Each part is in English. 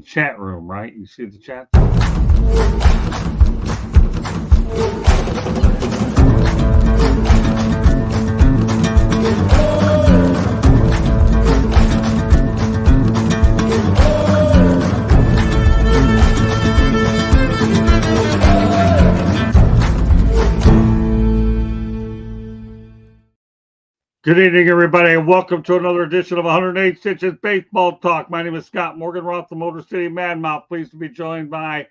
chat room, right? You see the chat? Good evening, everybody, and welcome to another edition of 108 Stitches Baseball Talk. My name is Scott Morganroth, the Motor City Madmouth. Pleased to be joined by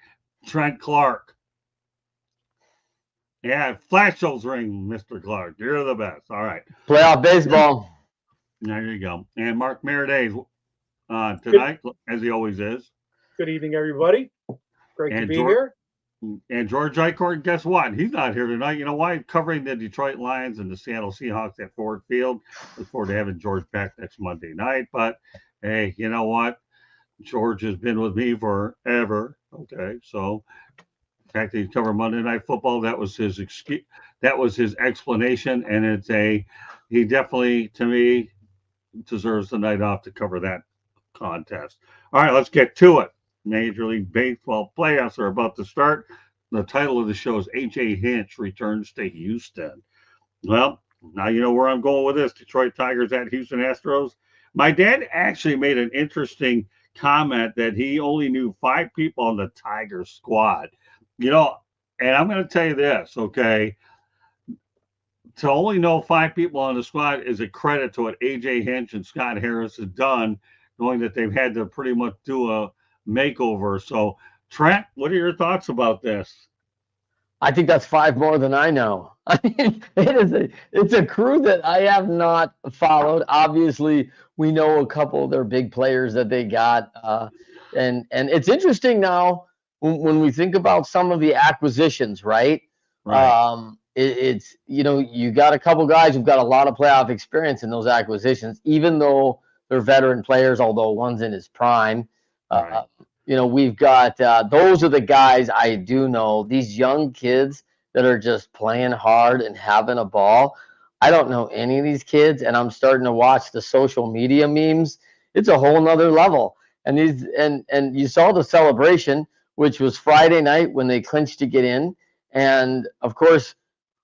Trent Clark. Yeah, flash those ring, Mr. Clark. You're the best. All right. Playoff baseball. There you go. And Mark Merriday tonight, as he always is. Good evening, everybody. Great to be here. And George Eichhorn, guess what? He's not here tonight. You know why? Covering the Detroit Lions and the Seattle Seahawks at Ford Field. Look forward to having George back next Monday night. But, hey, you know what? George has been with me forever. Okay, so the fact that he covered Monday Night Football, that was his excuse. That was his explanation, and he definitely, to me, deserves the night off to cover that contest. All right, let's get to it. Major League Baseball playoffs are about to start. The title of the show is A.J. Hinch returns to Houston. Well, now you know where I'm going with this. Detroit Tigers at Houston Astros. My dad actually made an interesting comment that he only knew 5 people on the Tigers squad. You know, and I'm going to tell you this, okay? To only know 5 people on the squad is a credit to what A.J. Hinch and Scott Harris have done, knowing that they've had to pretty much do a makeover. So, Trent, what are your thoughts about this? I think that's 5 more than I know. I mean, it's a crew that I have not followed. Obviously, we know a couple of their big players that they got, and it's interesting now when we think about some of the acquisitions, right? It's you got a couple guys who've got a lot of playoff experience in those acquisitions, even though they're veteran players, although one's in his prime. We've got those are the guys I do know. These young kids that are just playing hard and having a ball. I don't know any of these kids, and I'm starting to watch the social media memes. It's a whole nother level. And and you saw the celebration, which was Friday night when they clinched to get in. And of course,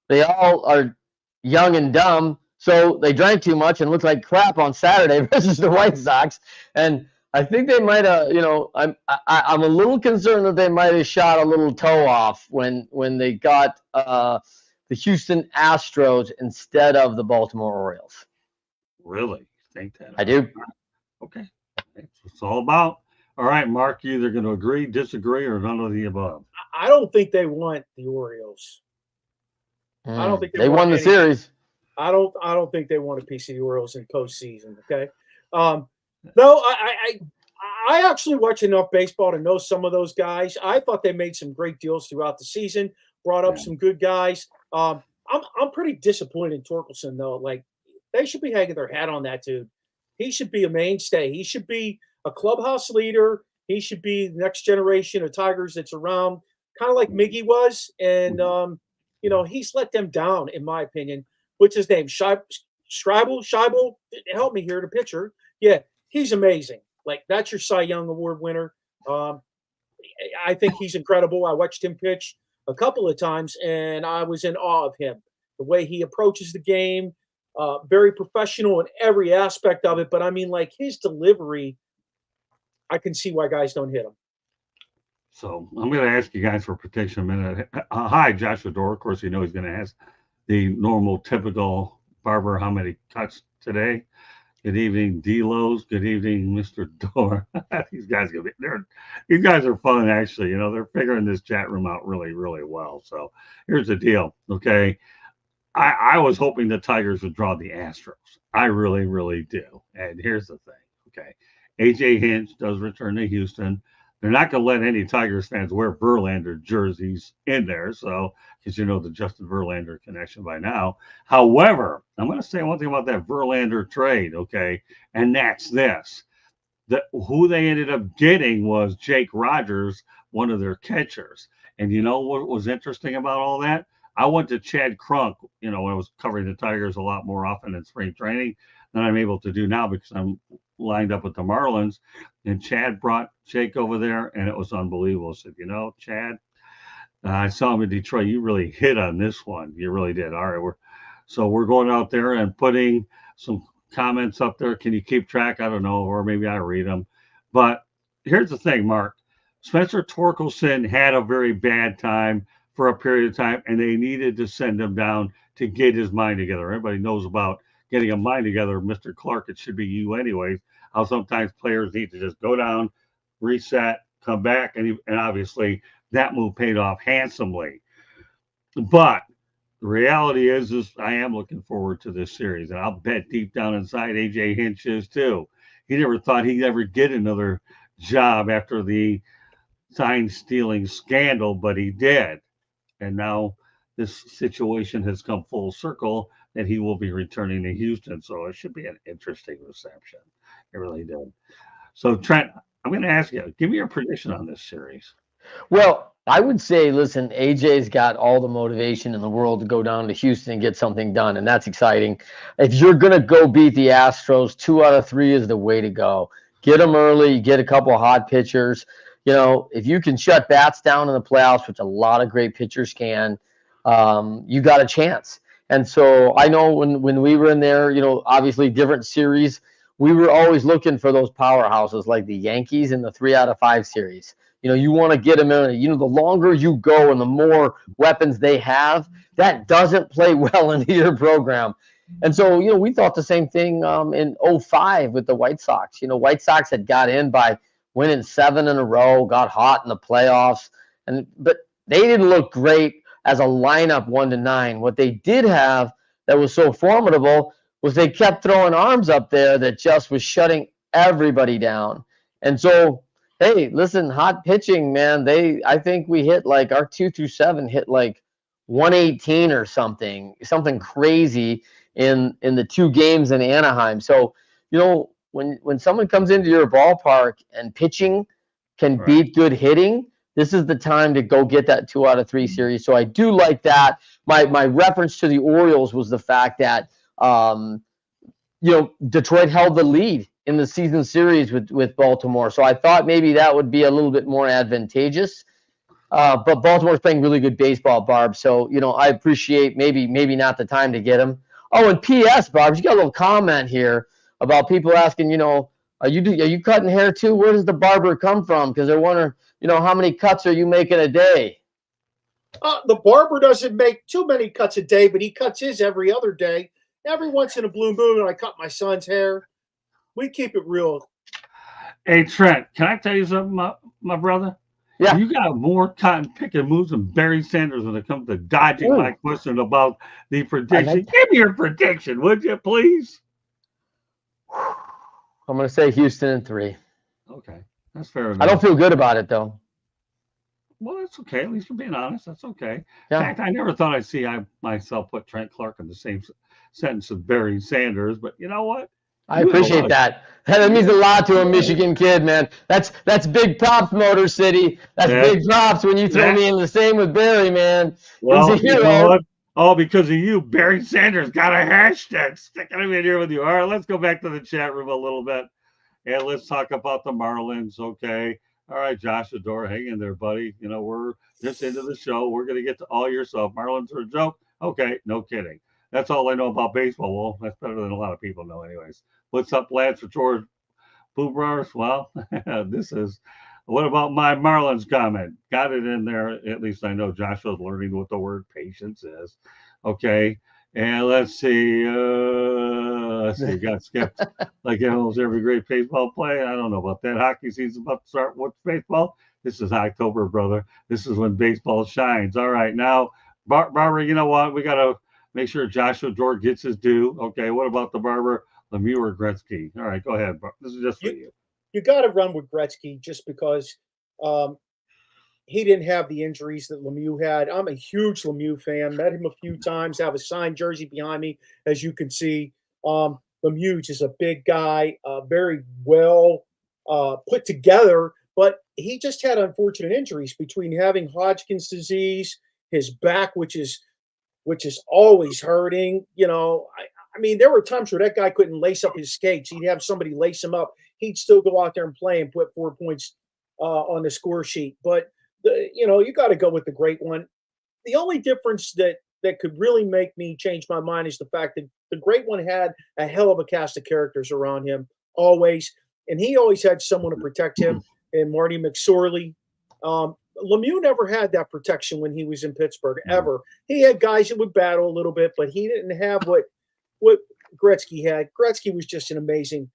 they all are young and dumb, so they drank too much and looked like crap on Saturday versus the White Sox. And I think they might have, I'm a little concerned that they might have shot a little toe off when they got the Houston Astros instead of the Baltimore Orioles. Really? You think that? I do. Okay. That's what it's all about. All right, Mark, you're either going to agree, disagree, or none of the above. I don't think they want the Orioles. I don't think they won the series. I don't think they want a piece of the Orioles in postseason. Okay. No, I actually watch enough baseball to know some of those guys. I thought they made some great deals throughout the season, brought up some good guys. I'm pretty disappointed in Torkelson, though. Like, they should be hanging their hat on that dude. He should be a mainstay. He should be a clubhouse leader. He should be the next generation of Tigers that's around, kind of like Miggy was. And, he's let them down, in my opinion. What's his name? Scheibel? Help me here, the pitcher. Yeah. He's amazing. Like, that's your Cy Young Award winner. I think he's incredible. I watched him pitch a couple of times, and I was in awe of him. The way he approaches the game, very professional in every aspect of it. But, I mean, like, his delivery, I can see why guys don't hit him. So I'm going to ask you guys for protection a minute. Hi, Joshua Dorr. Of course, he's going to ask the normal, typical Barber how many cuts today. Good evening, D-Lows. Good evening, Mr. Dorr. These guys are fun, actually. They're figuring this chat room out really, really well. So here's the deal, okay? I was hoping the Tigers would draw the Astros. I really, really do. And here's the thing, okay? A.J. Hinch does return to Houston. They're not going to let any Tigers fans wear Verlander jerseys in there, so because the Justin Verlander connection by now. However, I'm going to say one thing about that Verlander trade, okay, and that's this. Who they ended up getting was Jake Rogers, one of their catchers. And you know what was interesting about all that? I went to Chad Crunk, when I was covering the Tigers a lot more often in spring training than I'm able to do now because I'm lined up with the Marlins, and Chad brought Jake over there, and it was unbelievable. I said, Chad, I saw him in Detroit. You really hit on this one. You really did. All right, we're going out there and putting some comments up there. Can you keep track? I don't know, or maybe I read them. But here's the thing, Mark. Spencer Torkelson had a very bad time for a period of time, and they needed to send him down to get his mind together. Everybody knows about getting a mind together. Mr. Clark, it should be you anyways. How sometimes players need to just go down, reset, come back, and obviously that move paid off handsomely. But the reality is I am looking forward to this series, and I'll bet deep down inside AJ Hinch is too. He never thought he'd ever get another job after the sign stealing scandal, but he did. And now this situation has come full circle that he will be returning to Houston. So it should be an interesting reception. It really did. So, Trent, I'm going to ask you, give me your prediction on this series. Well, I would say, listen, AJ's got all the motivation in the world to go down to Houston and get something done, and that's exciting. If you're going to go beat the Astros, 2 out of 3 is the way to go. Get them early, get a couple of hot pitchers. If you can shut bats down in the playoffs, which a lot of great pitchers can, you got a chance. And so I know when we were in there, obviously different series, we were always looking for those powerhouses like the Yankees in the 3 out of 5 series. You want to get them in. The longer you go and the more weapons they have, that doesn't play well into your program. And so, we thought the same thing in 05 with the White Sox. White Sox had got in by winning 7 in a row, got hot in the playoffs, but they didn't look great as a lineup 1-9. What they did have that was so formidable was they kept throwing arms up there that just was shutting everybody down. And so, hey, listen, hot pitching, man. I think we hit like our 2 through 7 hit like 118 or something crazy in the 2 games in Anaheim. So, when someone comes into your ballpark and pitching can beat good hitting, this is the time to go get that 2 out of 3 series. So I do like that. My reference to the Orioles was the fact that Detroit held the lead in the season series with Baltimore. So I thought maybe that would be a little bit more advantageous. But Baltimore's playing really good baseball, Barb. So, I appreciate maybe not the time to get him. Oh, and P.S., Barb, you got a little comment here about people asking, are you cutting hair too? Where does the barber come from? Because they're wondering, how many cuts are you making a day? The barber doesn't make too many cuts a day, but he cuts his every other day. Every once in a blue moon, I cut my son's hair. We keep it real. Hey, Trent, can I tell you something, my brother? Yeah. You got more cotton picking moves than Barry Sanders when it comes to dodging my question about the prediction. Give me your prediction, would you, please? I'm going to say Houston in 3. Okay. That's fair enough. I don't feel good about it, though. Well, that's okay. At least you're being honest. That's okay. Yeah. In fact, I never thought I'd see myself put Trent Clark in the same sentence as Barry Sanders, but you know what? I appreciate that. That means a lot to a Michigan kid, man. That's big props, Motor City. That's big props when you throw me in the same with Barry, man. Well, he's a hero. You know what? All because of you, Barry Sanders got a hashtag sticking him in here with you. All right, let's go back to the chat room a little bit, and let's talk about the Marlins, okay? All right, Josh Adore, hang in there, buddy. We're this into the show. We're going to get to all your stuff. Marlins are a joke? Okay, no kidding. That's all I know about baseball. Well, that's better than a lot of people know anyways. What's up, lads, for George Boobrars? Well, what about my Marlins comment? Got it in there. At least I know Joshua's learning what the word patience is. Okay. And let's see. Got skipped like almost every great baseball play. I don't know about that. Hockey season's about to start. What's baseball? This is October, brother. This is when baseball shines. All right. Now, Barbara, you know what? We got to make sure Joshua George gets his due. Okay. What about the Barber? Lemieux or Gretzky? All right, go ahead. This is just for you. You got to run with Gretzky just because he didn't have the injuries that Lemieux had. I'm a huge Lemieux fan. Met him a few times. Have a signed jersey behind me, as you can see. Lemieux is a big guy, very well put together, but he just had unfortunate injuries between having Hodgkin's disease, his back, which is always hurting. I mean, there were times where that guy couldn't lace up his skates. He'd have somebody lace him up. He'd still go out there and play and put 4 points on the score sheet. But you got to go with the great one. The only difference that could really make me change my mind is the fact that the great one had a hell of a cast of characters around him always, and he always had someone to protect him. And Marty McSorley. Lemieux never had that protection when he was in Pittsburgh ever. He had guys that would battle a little bit, but he didn't have what Gretzky had. Gretzky was just an amazing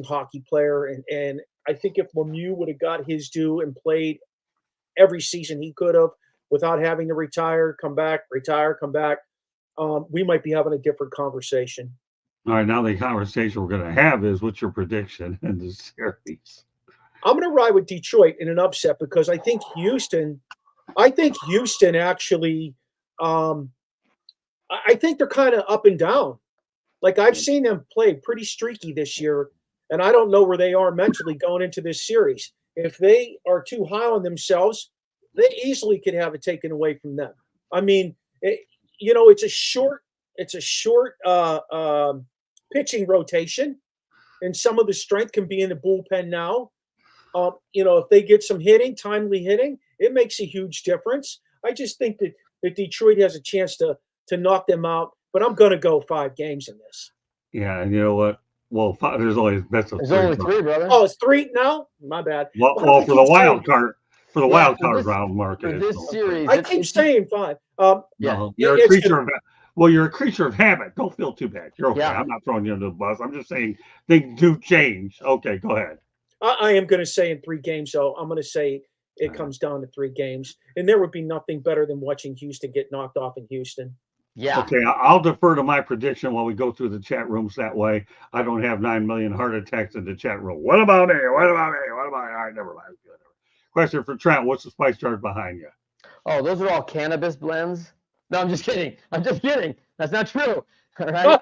hockey player, and I think if Lemieux would have got his due and played every season he could have without having to retire, come back, we might be having a different conversation. All right, now the conversation we're going to have is, what's your prediction in the series? I'm going to ride with Detroit in an upset because I think Houston actually, I think they're kind of up and down. Like, I've seen them play pretty streaky this year, and I don't know where they are mentally going into this series. If they are too high on themselves, they easily could have it taken away from them. I mean, it's a short pitching rotation, and some of the strength can be in the bullpen now. If they get some timely hitting, it makes a huge difference. I just think that Detroit has a chance to knock them out, but I'm going to go 5 games in this. Yeah, and you know what? Well, there's only best of 3. There's only 3, brother. Oh, it's 3 now? My bad. Well, for the wild card, round, Marcus. For this series, I keep saying 5. You're a creature of. Well, you're a creature of habit. Don't feel too bad. You're okay. Yeah. I'm not throwing you under the bus. I'm just saying things do change. Okay, go ahead. I am going to say in 3 games, though. I'm going to say it comes down to 3 games. And there would be nothing better than watching Houston get knocked off in Houston. Yeah. Okay, I'll defer to my prediction while we go through the chat rooms. That way I don't have 9 million heart attacks in the chat room. What about me? All right, never mind. Question for Trent. What's the spice jar behind you? Oh, those are all cannabis blends? No, I'm just kidding. That's not true. All right.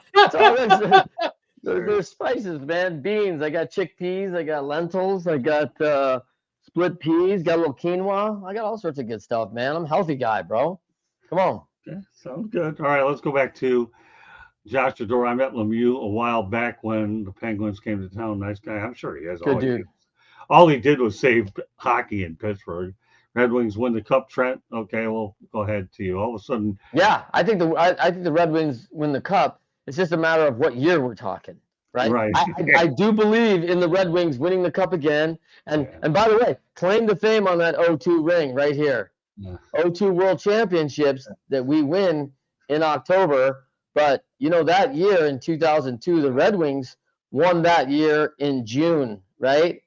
There's spices, man. Beans. I got chickpeas. I got lentils. I got split peas. Got a little quinoa. I got all sorts of good stuff, man. I'm a healthy guy, bro. Come on. Okay, sounds good. All right, let's go back to Josh Zador. I met Lemieux a while back when the Penguins came to town. Nice guy. I'm sure he is. Good dude. All he did was save hockey in Pittsburgh. Red Wings win the cup, Trent. Okay, well, go ahead to you. All of a sudden. Yeah, I think the Red Wings win the cup. It's just a matter of what year we're talking, right? Right. I do believe in the Red Wings winning the cup again. And by the way, claim to fame on that 0-2 ring right here. Yeah. 0-2 World Championships that we win in October. But, that year in 2002, the Red Wings won that year in June, right?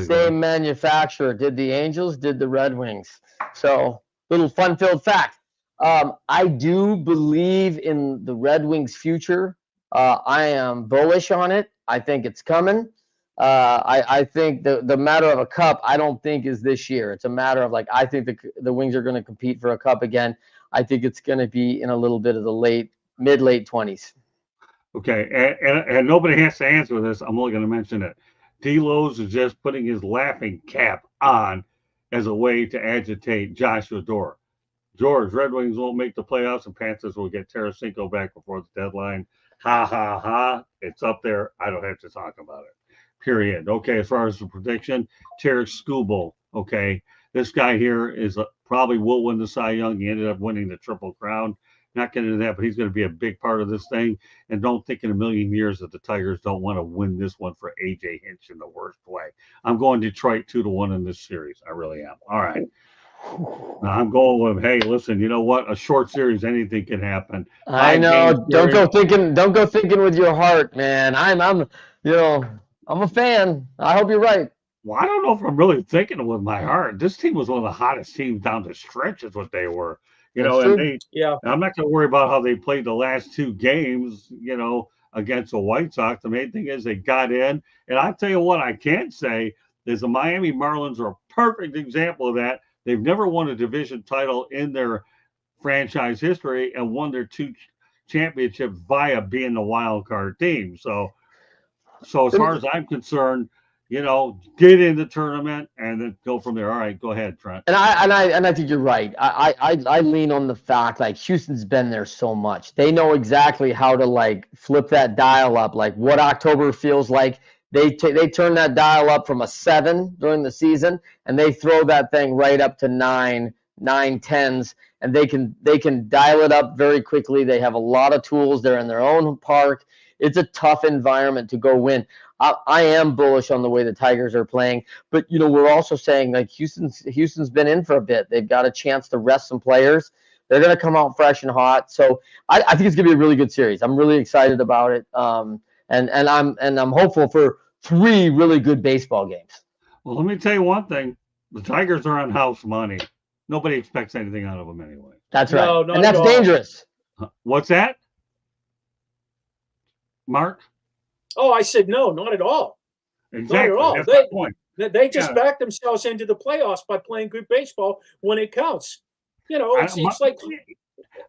Same manufacturer. Did the Angels, did the Red Wings. So, little fun-filled fact. I do believe in the Red Wings' future. I am bullish on it. I think it's coming. I think the matter of a cup, I don't think is this year. It's a matter of I think the Wings are going to compete for a cup again. I think it's going to be in a little bit of the mid-late 20s. Okay, and nobody has to answer this. I'm only going to mention it. D-Lowe's is just putting his laughing cap on as a way to agitate Josh Zador. George, Red Wings won't make the playoffs and Panthers will get Tarasenko back before the deadline. Ha, ha, ha. It's up there. I don't have to talk about it. Period. Okay, as far as the prediction, Tarek Skubal. Okay, this guy here is probably will win the Cy Young. He ended up winning the Triple Crown. Not getting into that, but he's going to be a big part of this thing. And don't think in a million years that the Tigers don't want to win this one for AJ Hinch in the worst way. I'm going Detroit 2-1 in this series. I really am. All right. Now I'm going with, hey, listen, you know what? A short series, anything can happen. I know. Don't go thinking with your heart, man. I'm a fan. I hope you're right. Well, I don't know if I'm really thinking it with my heart. This team was one of the hottest teams down the stretch, is what they were. And I'm not going to worry about how they played the last 2 games, against the White Sox. The main thing is they got in. And I'll tell you what I can say is the Miami Marlins are a perfect example of that. They've never won a division title in their franchise history and won their 2 championships via being the wild card team. So as far as I'm concerned, get in the tournament and then go from there. All right, go ahead, Trent. And I think you're right. I lean on the fact like Houston's been there so much. They know exactly how to like flip that dial up, like what October feels like. They turn that dial up from a 7 during the season, and they throw that thing right up to 9, 9, 10s, and they can dial it up very quickly. They have a lot of tools. They're in their own park. It's a tough environment to go win. I am bullish on the way the Tigers are playing. But we're also saying like Houston's been in for a bit. They've got a chance to rest some players. They're going to come out fresh and hot. So I think it's going to be a really good series. I'm really excited about it. And I'm hopeful for 3 really good baseball games. Well, let me tell you one thing: the Tigers are on house money. Nobody expects anything out of them anyway. That's right, No, not and that's at all. dangerous. What's that, Mark? Oh, I said no, not at all. Exactly. all. That's my point. They just Yeah. back themselves into the playoffs by playing good baseball when it counts. It's like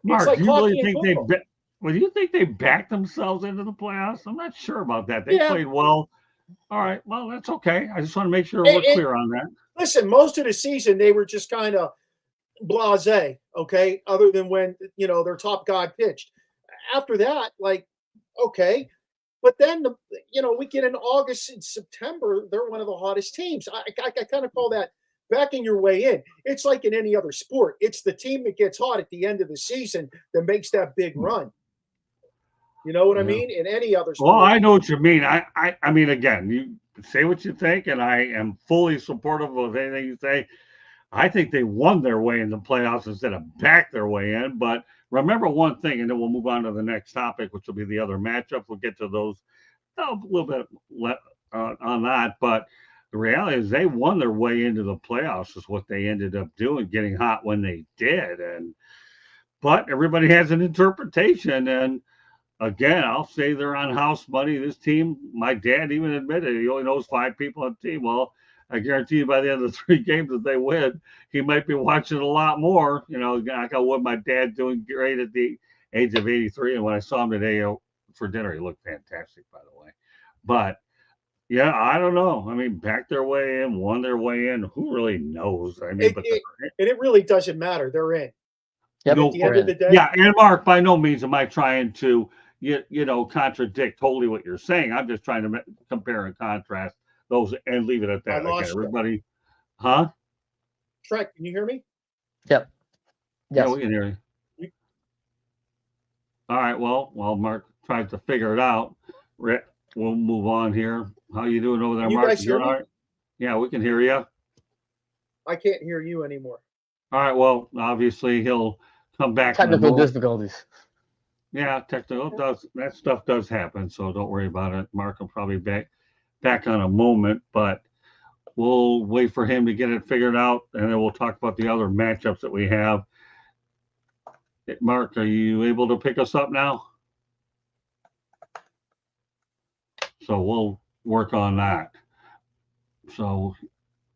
Mark, like do you really hockey and think they? football. Well, do you think they backed themselves into the playoffs? I'm not sure about that. They Yeah. played well. All right. Well, that's okay. I just want to make sure And- we're clear on that. listen, most of the season they were just kind of blasé, okay, other than when their top guy pitched. After that, like, okay. But then we get in August and September, they're one of the hottest teams. I kind of call that backing your way in. It's like in any other sport. It's the team that gets hot at the end of the season that makes that big run. You know what I mean? In any other sport. Well, I know what you mean. I mean, again, you say what you think, and I am fully supportive of anything you say. I think they won their way in the playoffs instead of backed their way in. But remember one thing, and then we'll move on to the next topic, which will be the other matchups. We'll get to those a little bit on that. But the reality is they won their way into the playoffs is what they ended up doing, getting hot when they did. But everybody has an interpretation. And again, I'll say they're on house money. This team, my dad even admitted he only knows 5 people on the team. Well, I guarantee you by the end of the 3 games that they win, he might be watching a lot more. I got what my dad doing great at the age of 83. And when I saw him today for dinner, he looked fantastic, by the way. But yeah, I don't know. I mean, backed their way in, won their way in. Who really knows? I mean, and it really doesn't matter. They're in. Yep, At the end of the day. Yeah, and Mark, by no means am I trying to contradict totally what you're saying. I'm just trying to compare and contrast those and leave it at that. Again, everybody, huh? Trent, can you hear me? Yep. Yes. Yeah, we can hear you. All right. Well, while Mark tries to figure it out, we'll move on here. How you doing over there, You Mark? guys hear me? All right? Yeah, we can hear you. I can't hear you anymore. All right. Well, obviously he'll come back. Technical difficulties. Yeah, that stuff does happen. So don't worry about it. Mark will probably back on a moment, but we'll wait for him to get it figured out, and then we'll talk about the other matchups that we have. Mark, are you able to pick us up now? So we'll work on that. So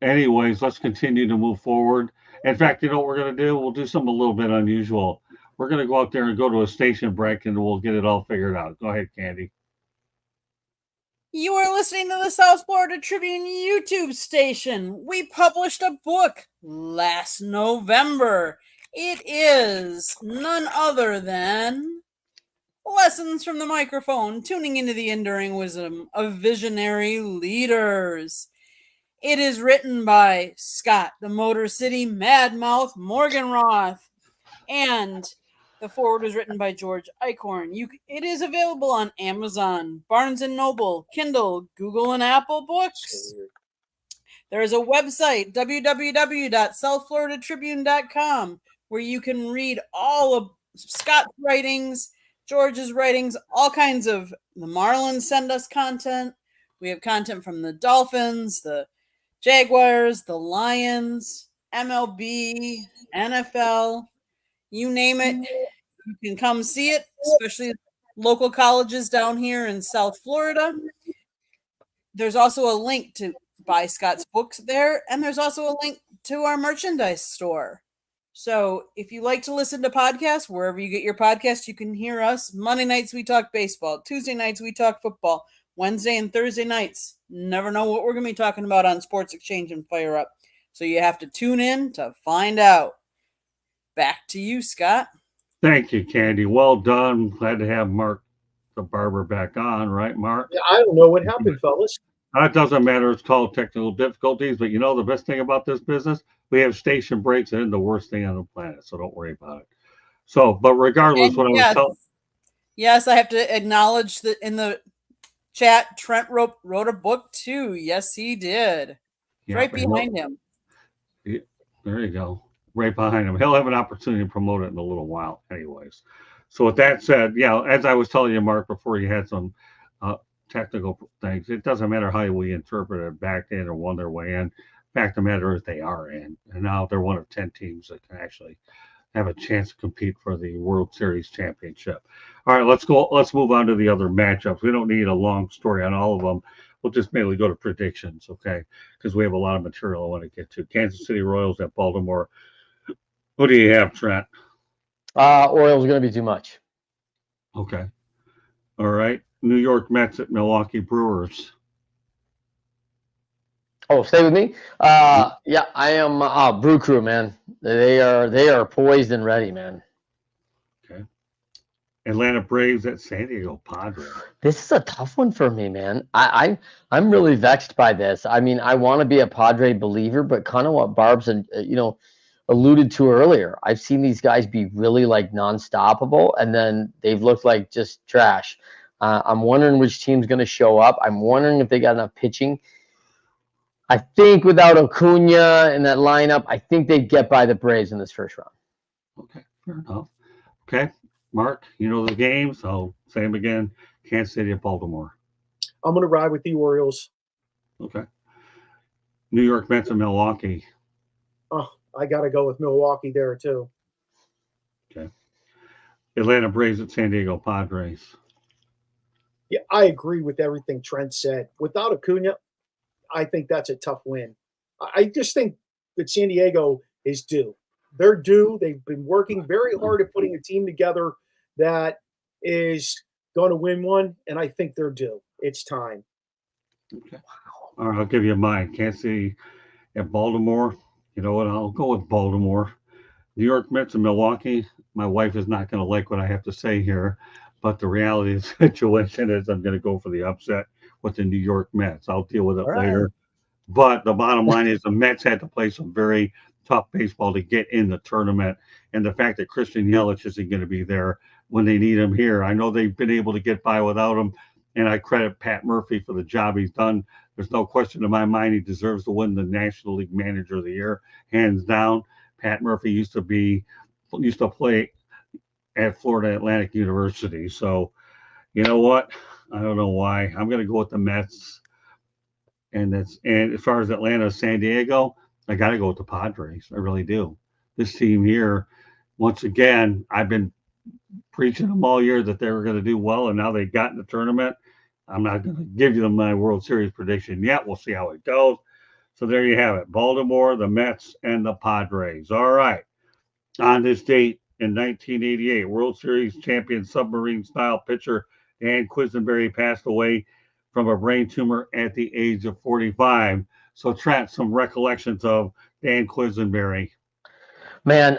anyways, let's continue to move forward. In fact, you know what we're going to do? We'll do something a little bit unusual. We're going to go out there and go to a station break, and we'll get it all figured out. Go ahead, Candy. You are listening to the South Florida Tribune YouTube station. We published a book last November. It is none other than Lessons from the Microphone, Tuning into the Enduring Wisdom of Visionary Leaders. It is written by Scott, the Motor City Madmouth Morganroth, and the foreword was written by George Eichhorn. It is available on Amazon, Barnes & Noble, Kindle, Google, and Apple Books. There is a website, www.southfloridatribune.com, where you can read all of Scott's writings, George's writings, all kinds of the Marlins send us content. We have content from the Dolphins, the Jaguars, the Lions, MLB, NFL, you name it. You can come see it, especially local colleges down here in South Florida. There's also a link to buy Scott's books there, and there's also a link to our merchandise store. So if you like to listen to podcasts, wherever you get your podcasts, you can hear us. Monday nights, we talk baseball. Tuesday nights, we talk football. Wednesday and Thursday nights. Never know what we're going to be talking about on Sports Exchange and Fire Up. So you have to tune in to find out. Back to you, Scott. Thank you, Candy. Well done. Glad to have Mark the barber back on, right, Mark? Yeah, I don't know what happened, fellas. It doesn't matter. It's called technical difficulties. But you know the best thing about this business? We have station breaks and the worst thing on the planet. So don't worry about it. So, but regardless, And what I was telling. Yes, I have to acknowledge that in the chat, Trent wrote a book too. Yes, he did. Yeah, Right behind him. There you go. Right behind him. He'll have an opportunity to promote it in a little while, anyways. So with that said, yeah, as I was telling you, Mark, before you had some technical things, it doesn't matter how we interpret it, back in or won their way in. Fact of the matter is they are in, and now they're one of 10 teams that can actually have a chance to compete for the World Series championship. All right, let's go. Let's move on to the other matchups. We don't need a long story on all of them. We'll just mainly go to predictions, okay? Because we have a lot of material I want to get to. Kansas City Royals at Baltimore. What do you have, Trent? Orioles going to be too much. Okay. All right. New York Mets at Milwaukee Brewers. Oh, stay with me. Yeah, I am Brew Crew, man. They are poised and ready, man. Okay. Atlanta Braves at San Diego Padres. This is a tough one for me, man. I'm really vexed by this. I mean, I want to be a Padre believer, but kind of what Barb's alluded to earlier. I've seen these guys be really like non-stoppable, and then they've looked like just trash. I'm wondering which team's going to show up. I'm wondering if they got enough pitching. I think without Acuna in that lineup, I think they'd get by the Braves in this first round. Okay, fair enough. Okay, Mark, you know the game, so same again. Kansas City at Baltimore. I'm going to ride with the Orioles. Okay. New York Mets and Milwaukee. Oh, I got to go with Milwaukee there too. Okay. Atlanta Braves at San Diego Padres. Yeah, I agree with everything Trent said. Without Acuna, I think that's a tough win. I just think that San Diego is due. They're due. They've been working very hard at putting a team together that is going to win one, and I think they're due. It's time. Okay. All right, I'll give you mine. Kansas City at Baltimore. You know what? I'll go with Baltimore. New York Mets and Milwaukee. My wife is not going to like what I have to say here, but the reality of the situation is I'm going to go for the upset with the New York Mets. I'll deal with it later. But the bottom line is the Mets had to play some very tough baseball to get in the tournament. And the fact that Christian Yelich isn't going to be there when they need him here. I know they've been able to get by without him, and I credit Pat Murphy for the job he's done. There's no question in my mind he deserves to win the National League Manager of the Year, hands down. Pat Murphy used to play at Florida Atlantic University. So, you know what? I don't know why. I'm going to go with the Mets. And as far as Atlanta, San Diego, I got to go with the Padres. I really do. This team here, once again, I've been preaching them all year that they were going to do well, and now they got in the tournament. I'm not going to give you my World Series prediction yet. We'll see how it goes. So there you have it. Baltimore, the Mets, and the Padres. All right. On this date in 1988, World Series champion submarine-style pitcher Dan Quisenberry passed away from a brain tumor at the age of 45. So, Trent, some recollections of Dan Quisenberry. Man,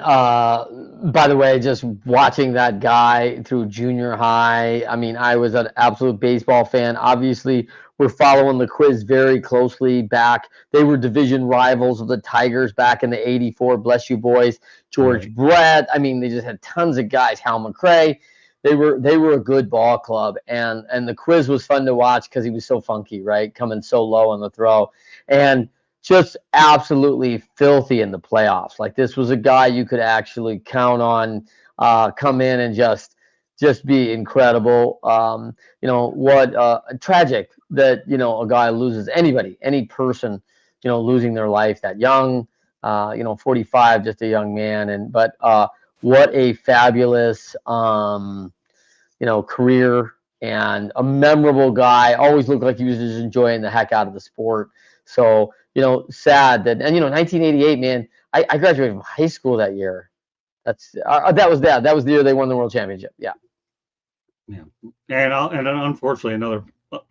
by the way, just watching that guy through junior high, I mean, I was an absolute baseball fan. Obviously, we're following the Quiz very closely back. They were division rivals of the Tigers back in the 84. Bless you, boys. George Brett. I mean, they just had tons of guys. Hal McRae. They were a good ball club. And the Quiz was fun to watch because he was so funky, right? Coming so low on the throw. And just absolutely filthy in the playoffs. Like, this was a guy you could actually count on come in and just be incredible. What tragic that, a guy loses any person, losing their life that young, 45, just a young man. But what a fabulous, career, and a memorable guy. Always looked like he was just enjoying the heck out of the sport. So, sad that, and 1988, man, I graduated from high school that year. That was the year they won the world championship. Yeah. And unfortunately, another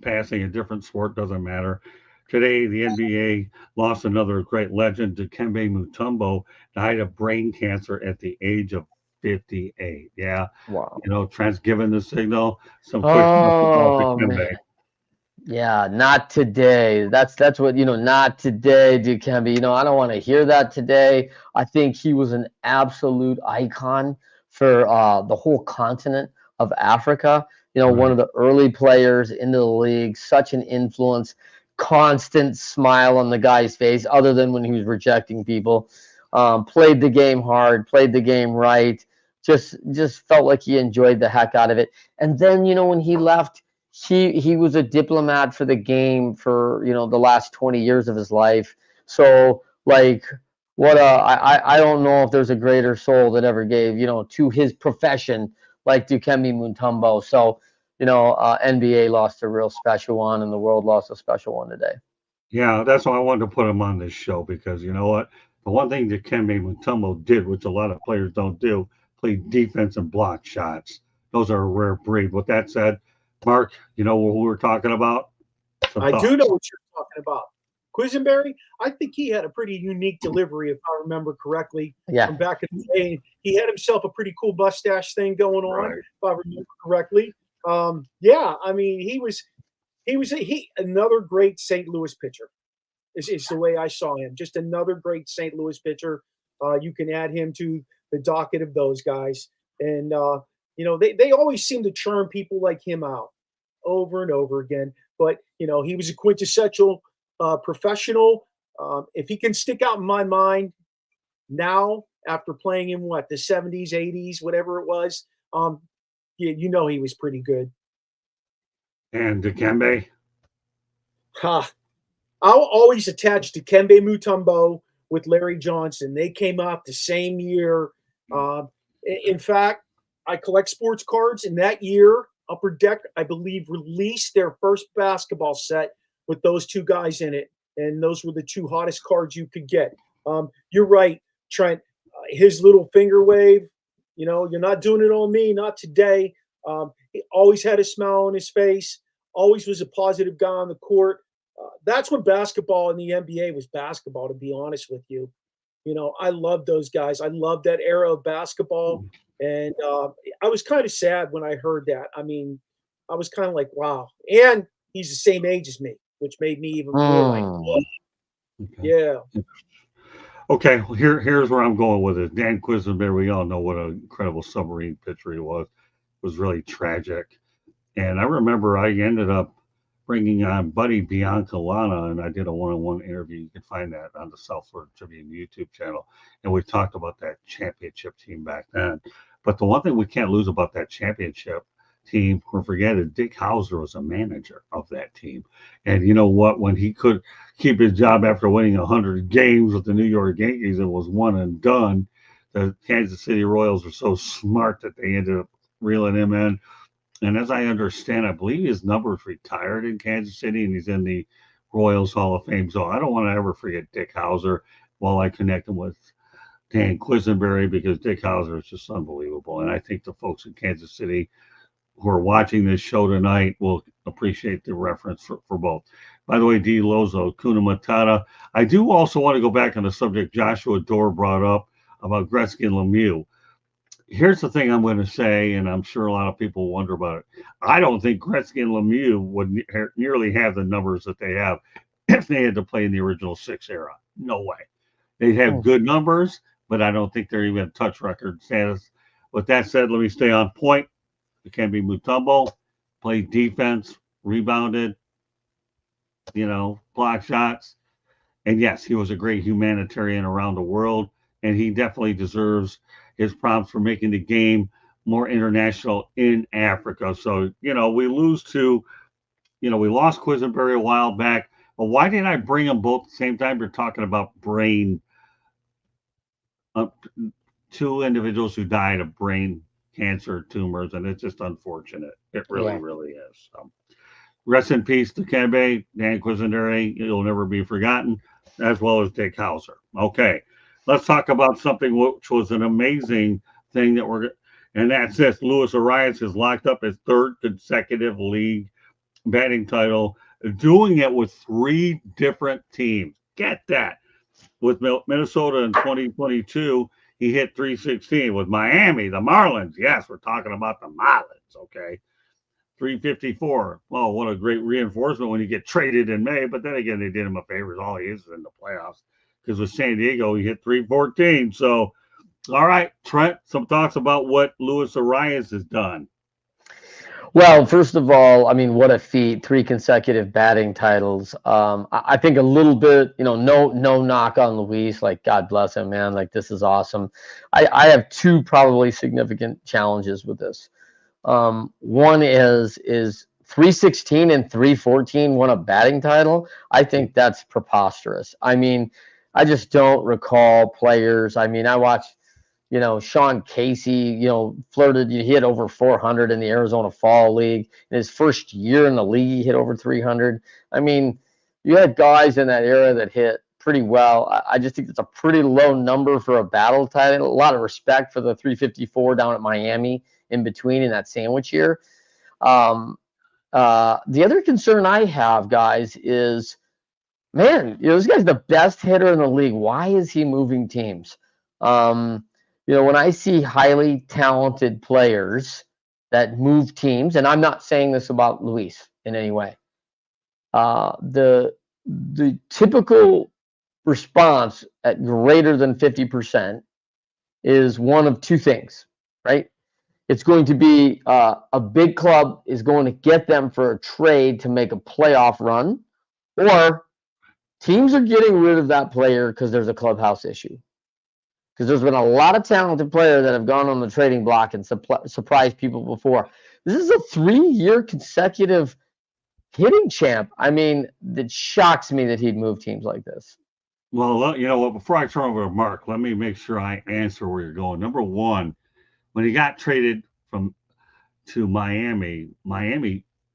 passing, a different sport, doesn't matter. Today, the NBA lost another great legend. Dikembe Mutombo died of brain cancer at the age of 58. Yeah, Wow. Trent's given the signal. Some quick thoughts about Oh Dikembe. man. Yeah, not today. That's what, not today, Dikembe. I don't want to hear that today. I think he was an absolute icon for the whole continent of Africa. One Right. of the early players into the league, such an influence, constant smile on the guy's face, other than when he was rejecting people. Played the game hard, played the game right. Just felt like he enjoyed the heck out of it. And then, when he left, he was a diplomat for the game for the last 20 years of his life. So like what I don't know if there's a greater soul that ever gave to his profession like Dikembe Mutombo. So NBA lost a real special one, and the world lost a special one today. Yeah, that's why I wanted to put him on this show because you know what? The one thing that Kembe Mutombo did, which a lot of players don't do, play defense and block shots. Those are a rare breed. With that said, Mark, you know what we were talking about? Some I do know thoughts. what you're talking about. Quisenberry, I think he had a pretty unique delivery, if I remember correctly, Yeah. from back in the day. He had himself a pretty cool mustache thing going on, Right. if I remember correctly. Yeah, I mean, he another great St. Louis pitcher. Is the way I saw him. Just another great St. Louis pitcher. You can add him to the docket of those guys, and they always seem to churn people like him out over and over again. But he was a quintessential professional. If he can stick out in my mind now, after playing in the 70s, 80s, whatever it was, he was pretty good. And Dikembe, Ha! I'll always attach to Kembe Mutombo with Larry Johnson. They came out the same year. In fact, I collect sports cards. In that year, Upper Deck, I believe, released their first basketball set with those two guys in it. And those were the two hottest cards you could get. You're right, Trent. His little finger wave, you're not doing it on me, not today. He always had a smile on his face, always was a positive guy on the court. That's when basketball in the NBA was basketball, to be honest with you. I love those guys. I love that era of basketball. And I was kind of sad when I heard that. I mean, I was kind of like, wow. And he's the same age as me, which made me even more like, what? okay. Yeah. Okay, well, here's where I'm going with it. Dan Quisenberry, we all know what an incredible submarine pitcher he was. It was really tragic. And I remember I ended up bringing on Buddy Biancalana, and I did a one-on-one interview. You can find that on the South Florida Tribune YouTube channel. And we talked about that championship team back then. But the one thing we can't lose about that championship team, we're forgetting, Dick Hauser was a manager of that team. And you know what? When he could keep his job after winning 100 games with the New York Yankees, it was one and done. The Kansas City Royals were so smart that they ended up reeling him in. And as I understand, I believe his number's retired in Kansas City, and he's in the Royals Hall of Fame. So I don't want to ever forget Dick Hauser while I connect him with Dan Quisenberry, because Dick Hauser is just unbelievable. And I think the folks in Kansas City who are watching this show tonight will appreciate the reference for both. By the way, D. Lozo, Kuna Matata. I do also want to go back on the subject Joshua Dorr brought up about Gretzky and Lemieux. Here's the thing I'm going to say, and I'm sure a lot of people wonder about it. I don't think Gretzky and Lemieux would nearly have the numbers that they have if they had to play in the original six era. No way. They'd have good numbers, but I don't think they're even touch record status. With that said, let me stay on point. Dikembe Mutombo played defense, rebounded, block shots. And yes, he was a great humanitarian around the world, and he definitely deserves his props for making the game more international in Africa. So, we lose to, we lost Quisenberry a while back, but why didn't I bring them both at the same time? You're talking about brain, two individuals who died of brain cancer tumors, and it's just unfortunate. It really, really is. So, rest in peace to Dikembe, Dan Quisenberry. You'll never be forgotten, as well as Dick Hauser. Okay, let's talk about something which was an amazing thing and that's this. Louis Arias has locked up his third consecutive league batting title, doing it with 3 different teams. Get that. With Minnesota in 2022, he hit 316. With Miami, the Marlins, yes, we're talking about the Marlins, okay? 354. Well, what a great reinforcement when you get traded in May. But then again, they did him a favor. All he is in the playoffs. Because with San Diego, he hit 314. So, all right, Trent, some thoughts about what Luis Arias has done. Well, first of all, I mean, what a feat! 3 consecutive batting titles. I think a little bit, no knock on Luis. Like, God bless him, man. Like, this is awesome. I have 2 probably significant challenges with this. One is 316 and 314 won a batting title. I think that's preposterous. I mean, I just don't recall players. I mean, I watched, Sean Casey, flirted. He hit over 400 in the Arizona Fall League. In his first year in the league, he hit over 300. I mean, you had guys in that era that hit pretty well. I just think it's a pretty low number for a battle title. A lot of respect for the 354 down at Miami in between in that sandwich year. The other concern I have, guys, is, man, this guy's the best hitter in the league. Why is he moving teams? When I see highly talented players that move teams, and I'm not saying this about Luis in any way, the typical response at greater than 50% is one of 2 things, right? It's going to be a big club is going to get them for a trade to make a playoff run, or teams are getting rid of that player because there's a clubhouse issue. Because there's been a lot of talented players that have gone on the trading block and surprised people before. This is a 3-year consecutive hitting champ. I mean, it shocks me that he'd move teams like this. Well, you know what? Before I turn over to Mark, let me make sure I answer where you're going. Number one, when he got traded to Miami,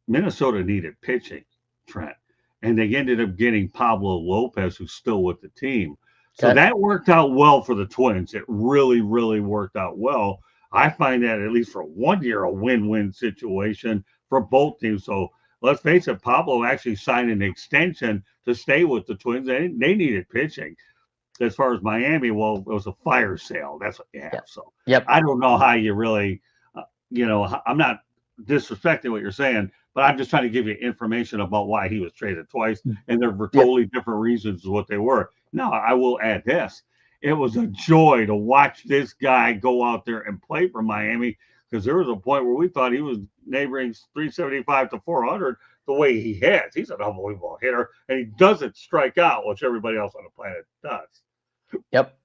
Minnesota needed pitching, Trent, and they ended up getting Pablo Lopez, who's still with the team. So that worked out well for the Twins. It really, really worked out well. I find that at least for 1 year, a win-win situation for both teams. So let's face it, Pablo actually signed an extension to stay with the Twins. They needed pitching. As far as Miami, well, it was a fire sale. That's what you have. So I don't know how you really, I'm not disrespecting what you're saying, but I'm just trying to give you information about why he was traded twice. And there were totally different reasons what they were. Now, I will add this. It was a joy to watch this guy go out there and play for Miami, because there was a point where we thought he was neighboring 375 to 400 the way he hits. He's an unbelievable hitter, and he doesn't strike out, which everybody else on the planet does. Yep.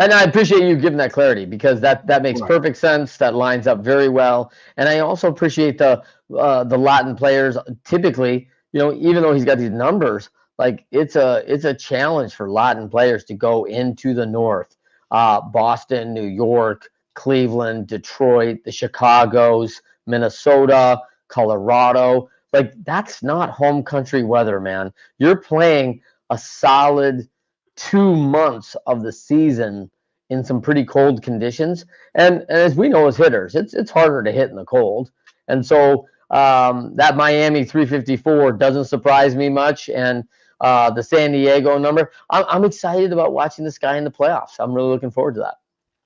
And I appreciate you giving that clarity, because that makes perfect sense. That lines up very well. And I also appreciate the Latin players. Typically, even though he's got these numbers, like it's a challenge for Latin players to go into the North. Boston, New York, Cleveland, Detroit, the Chicagos, Minnesota, Colorado. Like, that's not home country weather, man. You're playing a solid 2 months of the season in some pretty cold conditions. And as we know as hitters, it's harder to hit in the cold. And so that Miami 354 doesn't surprise me much. And the San Diego number, I'm excited about watching this guy in the playoffs. I'm really looking forward to that.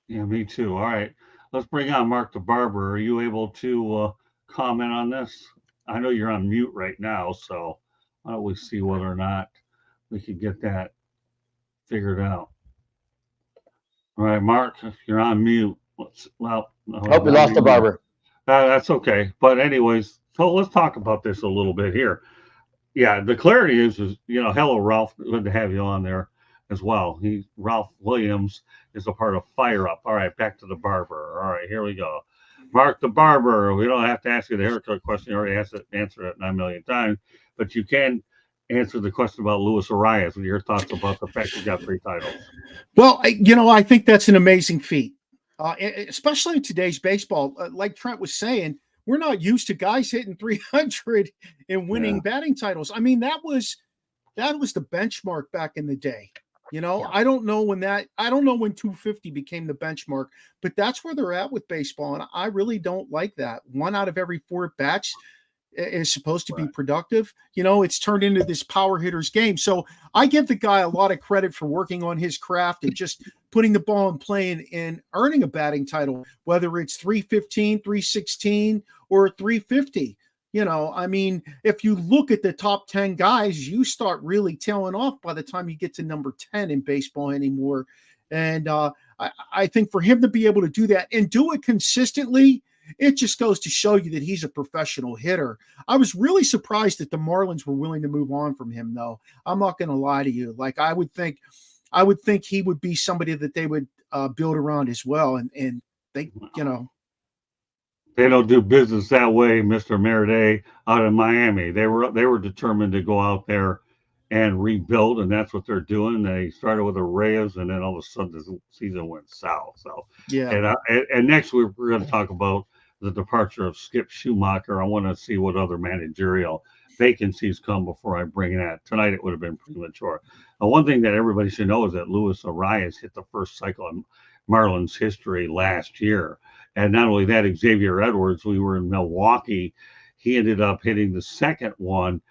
Yeah, me too. All right. Let's bring on Mark the Barber. Are you able to comment on this? I know you're on mute right now, so why don't we see whether or not we can get that figured out. All right, Mark, you're on mute. We lost the Barber. That's okay. But anyways, so let's talk about this a little bit here. Yeah, the clarity is hello, Ralph. Good to have you on there as well. Ralph Williams is a part of Fire Up. All right, back to the Barber. All right, here we go. Mark the Barber. We don't have to ask you the haircut question. You already answered it 9 million times. But you can answer the question about Luis Arias. What are your thoughts about the fact he got 3 titles? Well, I think that's an amazing feat, especially in today's baseball. Like Trent was saying, we're not used to guys hitting 300 and winning batting titles. I mean, that was the benchmark back in the day. I don't know when 250 became the benchmark, but that's where they're at with baseball. And I really don't like that. 1 out of every 4 bats. is supposed to be productive. It's turned into this power hitters game. So I give the guy a lot of credit for working on his craft and just putting the ball in play and earning a batting title, whether it's 315, 316, or 350. If you look at the top 10 guys, you start really tailing off by the time you get to number 10 in baseball anymore. And I think for him to be able to do that and do it consistently, it just goes to show you that he's a professional hitter. I was really surprised that the Marlins were willing to move on from him, though. I'm not going to lie to you. Like, I would think he would be somebody that they would build around as well. And they, They don't do business that way, Mr. Meriday, out in Miami. They were determined to go out there and rebuild, and that's what they're doing. They started with the Reyes, and then all of a sudden the season went south. So yeah. And next week we're going to talk about the departure of Skip Schumacher. I want to see what other managerial vacancies come before I bring that. Tonight it would have been premature. One thing that everybody should know is that Luis Arias hit the first cycle in Marlins history last year. And not only that, Xavier Edwards, we were in Milwaukee. He ended up hitting the second one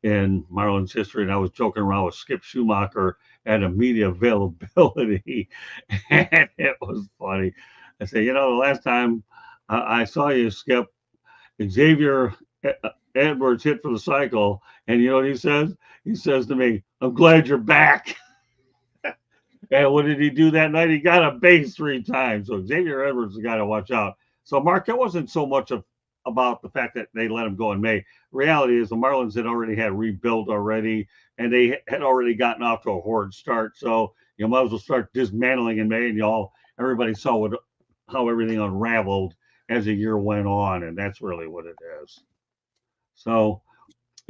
in Marlins history. And I was joking around with Skip Schumacher and a media availability. And it was funny. I said, the last time I saw you, Skip, Xavier Edwards hit for the cycle. And you know what he says? He says to me, "I'm glad you're back." And what did he do that night? He got a base 3 times. So Xavier Edwards is a guy to watch out. So, Mark, it wasn't so much about the fact that they let him go in May. Reality is the Marlins had already had rebuild already, and they had already gotten off to a horrid start. So you might as well start dismantling in May, and everybody saw how everything unraveled as the year went on, and that's really what it is. So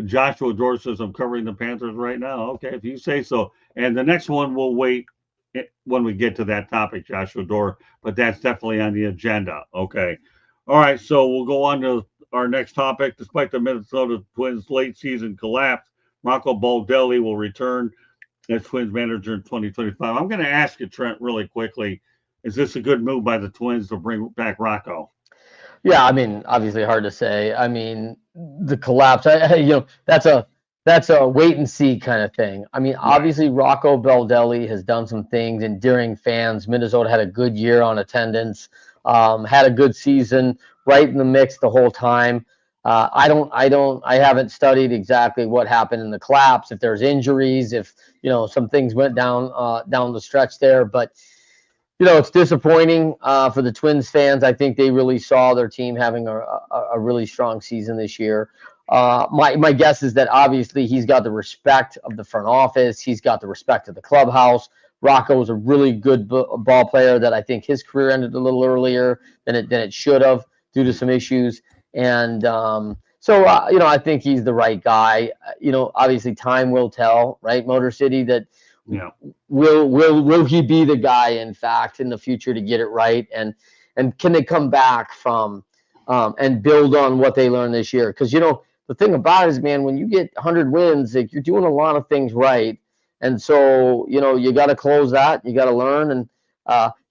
Joshua George says, "I'm covering the Panthers right now." Okay, if you say so. And the next one we'll wait when we get to that topic, Joshua Dorr, but that's definitely on the agenda. Okay. All right. So we'll go on to our next topic. Despite the Minnesota Twins late season collapse, Rocco Baldelli will return as Twins manager in 2025. I'm going to ask you, Trent, really quickly. Is this a good move by the Twins to bring back Rocco? Yeah, obviously hard to say. The collapse, that's a wait and see kind of thing. Obviously Rocco Baldelli has done some things endearing fans. Minnesota had a good year on attendance, had a good season, right in the mix the whole time. I haven't studied exactly what happened in the collapse, if there's injuries, if some things went down the stretch there, but it's disappointing for the Twins fans. I think they really saw their team having a really strong season this year. My guess is that obviously he's got the respect of the front office. He's got the respect of the clubhouse. Rocco was a really good ball player that I think his career ended a little earlier than it should have due to some issues. And so I think he's the right guy. Obviously time will tell, right? Motor City, that will he be the guy, in fact, in the future to get it right? And can they come back from and build on what they learned this year? Because the thing about it is, man, when you get 100 wins, you're doing a lot of things right. And so, you got to close that. You got to learn. And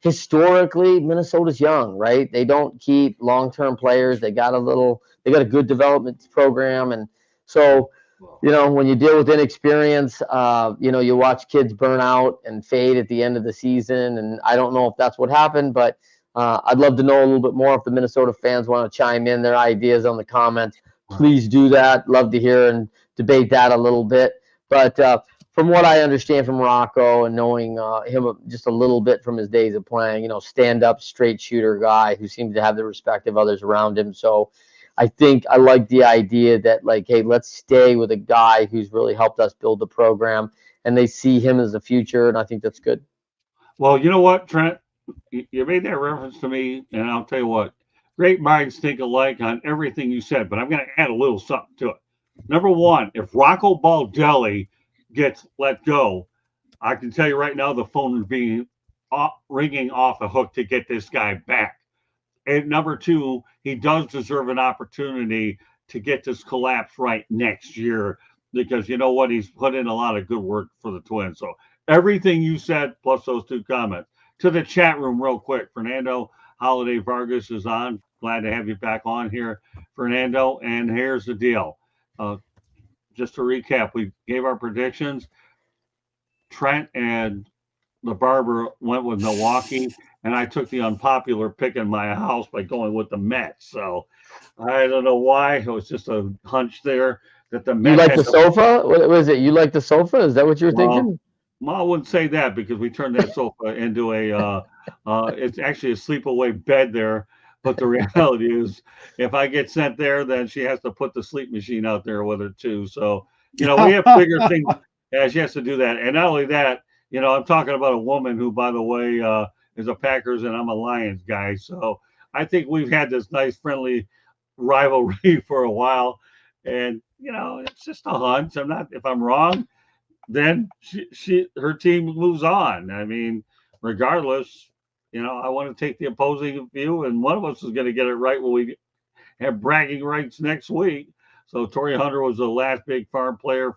historically, Minnesota's young, right? They don't keep long-term players. They got a good development program. And so, when you deal with inexperience, you watch kids burn out and fade at the end of the season. And I don't know if that's what happened, but I'd love to know a little bit more. If the Minnesota fans want to chime in their ideas on the comments, please do that. Love to hear and debate that a little bit. But from what I understand from Rocco and knowing him just a little bit from his days of playing, stand-up, straight shooter guy who seems to have the respect of others around him. So I think I like the idea that, hey, let's stay with a guy who's really helped us build the program, and they see him as the future, and I think that's good. Well, you know what, Trent? You made that reference to me, and I'll tell you what, great minds think alike on everything you said, but I'm going to add a little something to it. Number one, if Rocco Baldelli gets let go, I can tell you right now the phone is being ringing off the hook to get this guy back. And number two, he does deserve an opportunity to get this collapse right next year, because you know what? He's put in a lot of good work for the Twins. So everything you said, plus those two comments. To the chat room real quick. Fernando Holiday Vargas is on. glad to have you back on here, Fernando. And here's the deal. Just to recap, we gave our predictions. Trent and the barber went with Milwaukee, and I took the unpopular pick in my house by going with the Mets. So I don't know why. It was just a hunch there that the Mets. You like the sofa? What was it? You like the sofa? Is that what you're thinking? Well, I wouldn't say that because we turned that sofa into a. It's actually a sleepaway bed there. But the reality is, if I get sent there, then she has to put the sleep machine out there with her too. So we have bigger things. Yeah, she has to do that, and not only that, I'm talking about a woman who, by the way, is a Packers and I'm a Lions guy. So I think we've had this nice, friendly rivalry for a while, and it's just a hunch. If I'm wrong, then her team moves on. I mean, regardless, I want to take the opposing view, and one of us is going to get it right when we have bragging rights next week. So Torrey Hunter was the last big farm player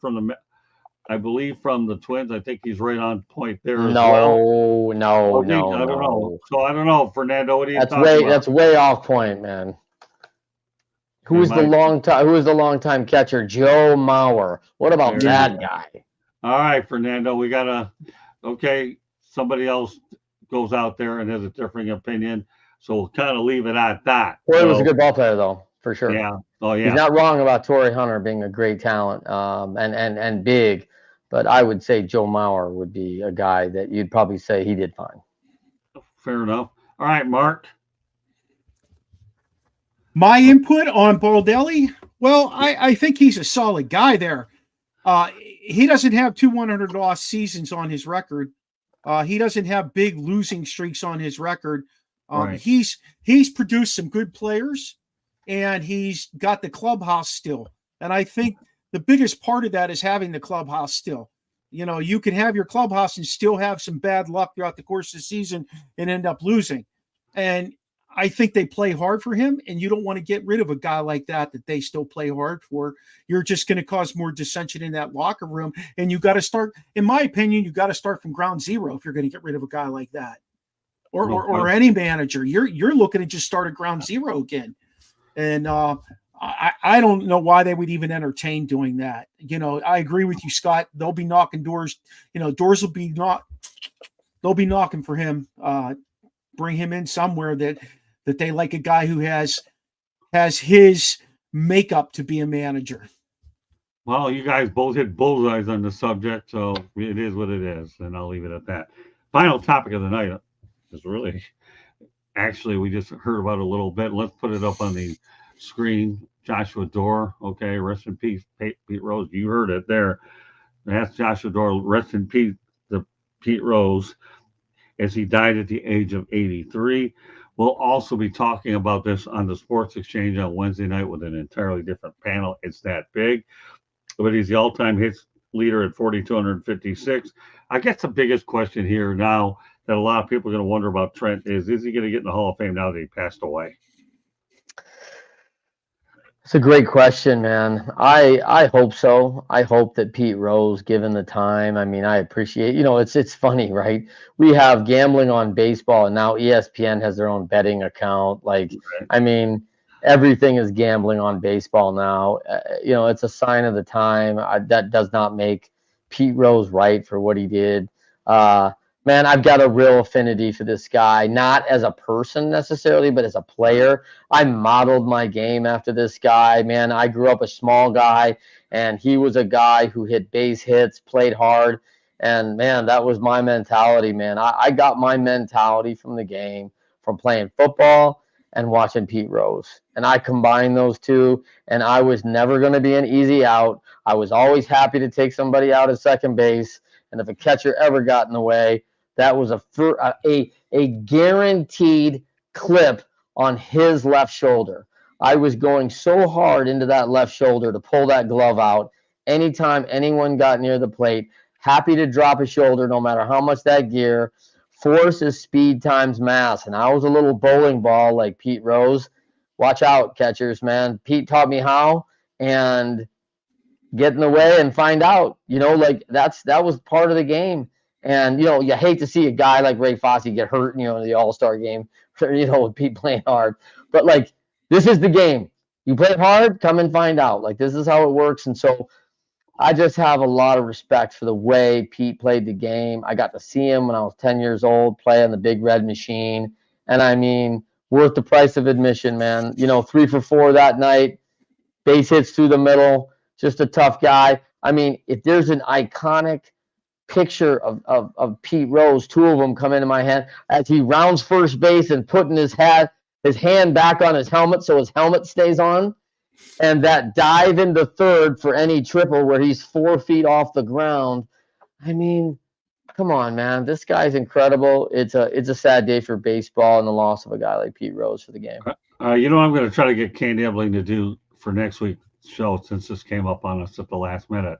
I believe from the Twins. I think he's right on point there as well. No. I don't know. So I don't know, Fernando. What do you think? That's way off point, man. Who was the long-time catcher? Joe Mauer. What about that guy? All right, Fernando. We gotta. Okay, somebody else goes out there and has a differing opinion, so we'll kind of leave it at that. Torrey was a good ball player, though, for sure. Yeah. Oh yeah. He's not wrong about Torrey Hunter being a great talent, and big. But I would say Joe Mauer would be a guy that you'd probably say he did fine. Fair enough. All right, Mark. My input on Baldelli, well, I think he's a solid guy there. He doesn't have 2 100-loss seasons on his record. He doesn't have big losing streaks on his record. Right. He's produced some good players, and he's got the clubhouse still. And I think the biggest part of that is having the clubhouse still. You can have your clubhouse and still have some bad luck throughout the course of the season and end up losing. And I think they play hard for him, and you don't want to get rid of a guy like that they still play hard for. You're just going to cause more dissension in that locker room. And you got to start, in my opinion, you got to start from ground zero if you're going to get rid of a guy like that. Or any manager. You're looking to just start at ground zero again. And I don't know why they would even entertain doing that. I agree with you, Scott. They'll be knocking doors. Doors will be they'll be knocking for him. Bring him in somewhere that they like a guy who has his makeup to be a manager. Well, you guys both hit bullseyes on the subject, so it is what it is, and I'll leave it at that. Final topic of the night is really, actually, we just heard about it a little bit. Let's put it up on the screen. Joshua Dorr, okay, rest in peace, Pete Rose. You heard it there. That's Joshua Dorr, rest in peace, Pete Rose, as he died at the age of 83. We'll also be talking about this on the Sports Exchange on Wednesday night with an entirely different panel. It's that big. But he's the all-time hits leader at 4,256. I guess the biggest question here now that a lot of people are going to wonder about Trent is he going to get in the Hall of Fame now that he passed away? It's a great question, man. I hope so. I hope that Pete Rose, given the time, I mean, I appreciate, it's funny, right? We have gambling on baseball, and now ESPN has their own betting account. I mean, everything is gambling on baseball now. It's a sign of the time. That does not make Pete Rose right for what he did. Man, I've got a real affinity for this guy, not as a person necessarily, but as a player. I modeled my game after this guy. Man, I grew up a small guy, and he was a guy who hit base hits, played hard. And, man, that was my mentality, man. I got my mentality from the game, from playing football and watching Pete Rose. And I combined those two, and I was never going to be an easy out. I was always happy to take somebody out at second base. And if a catcher ever got in the way, that was a guaranteed clip on his left shoulder. I was going so hard into that left shoulder to pull that glove out. Anytime anyone got near the plate, happy to drop a shoulder no matter how much that gear. Force is speed times mass. And I was a little bowling ball like Pete Rose. Watch out, catchers, man. Pete taught me how. And get in the way and find out. That was part of the game. And, you hate to see a guy like Ray Fosse get hurt, in the All-Star game, with Pete playing hard. But like, this is the game. You play hard, come and find out. Like, this is how it works. And so I just have a lot of respect for the way Pete played the game. I got to see him when I was 10 years old play on the big red machine. And I mean, worth the price of admission, man. 3 for 4 that night, base hits through the middle, just a tough guy. I mean, if there's an iconic picture of Pete Rose, 2 of them come into my hand as he rounds first base and putting his hand back on his helmet so his helmet stays on. And that dive into third for any triple where he's 4 feet off the ground. I mean, come on, man. This guy's incredible. It's a sad day for baseball and the loss of a guy like Pete Rose for the game. I'm going to try to get Candy Ebling to do for next week's show, since this came up on us at the last minute,